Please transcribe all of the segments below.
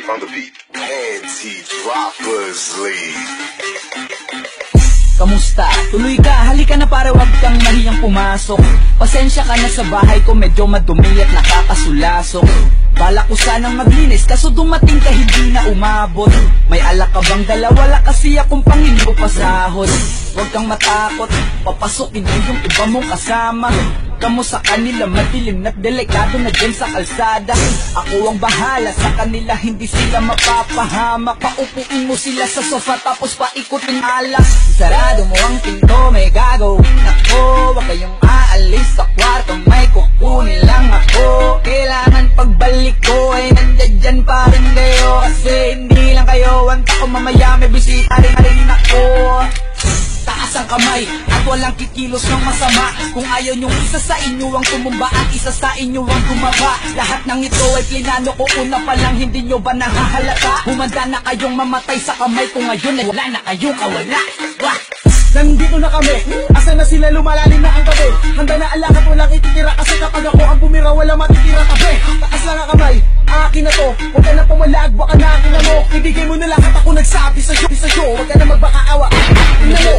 on the beat. Panty Droppers League. Kamusta? Tuloy ka, halika na para wag kang mahiyang pumasok. Pasensya ka na sa bahay ko, medyo madumi at nakakasulasok. Bala ko sanang maglinis, kaso dumating ka hindi na umabot. May alak ka bang dala? Wala kasi akong pangilo pasahod. Huwag kang matakot, papasukin mo yung iba mong kasama. Kamo sa kanila, madilim na't delikado na dyan sa kalsada. Ako ang bahala sa kanila, hindi sila mapapahamak. Paupuin mo sila sa sofa tapos paikutin alak. Sarado mo ang pinto, may gagawin ako. Huwag kayong aalis sa kwarto, may kukunin lang ako. Kailangan pagbalik ko ay nandyan pa rin kayo. Kasi hindi lang kayo, wanta ko mamaya may bisita rin ako. Taas ang kamay at walang kikilos ng masama. Kung ayaw nyong isa sa inyo ang tumumba at isa sa inyo ang tumaba. Lahat ng ito ay plinano ko una pa lang, hindi nyo ba nahahalata? Humanda na kayong mamatay sa kamay ko ngayon ay wala na kayong kawala. Nandito na kami, asa na sila, lumalalim na ang gabi. Handa na alakat, walang ititira kasi kapag ako ang bumira, wala matitira tabi. Taas lang ang kamay, akin na to. Huwag ka na pumalag, baka na akin na mo. Ibigay mo na lahat, ako nagsabi sa'yo. Huwag ka na magbakaawa, ina mo.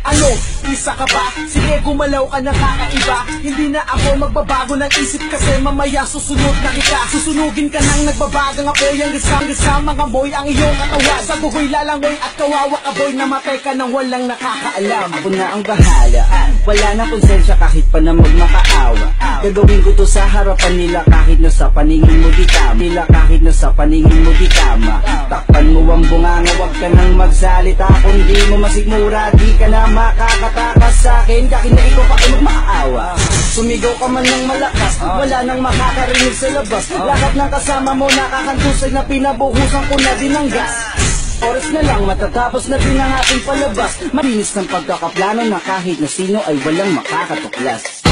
Ano, isa ka ba? Sige, gumalaw ka na kakaiba. Hindi na ako magbabago ng isip kasi mamaya susunod na kita. Susunugin ka nang nagbabagang apoy. Ang gasama mga boy ang iyong katawan. Sa guhoy lalangoy at kawawa ka boy. Namatay ka nang walang nakakaalam. Ako na ang bahala, wala na konsensya kahit pa na magmakaawa. Gagawin ko to sa harapan nila kahit na sa paningin mo di tama. Nila kahit na sa paningin mo di tama. Takpan mo ang bunganga, wag ka nang magsalita. Kung di mo masigmura, di ka na makakatakas sa akin. Kahit na ikaw pa kayo magmakaawa. Sumigaw ka man ng malakas, wala nang makakarinig sa labas. Lahat ng kasama mo nakakantusay na pinabuhusan ko na din ng gas. Oras na lang matatapos na din ang ating palabas. Malinis ng pagkakaplano na kahit na sino ay walang makakatuklas.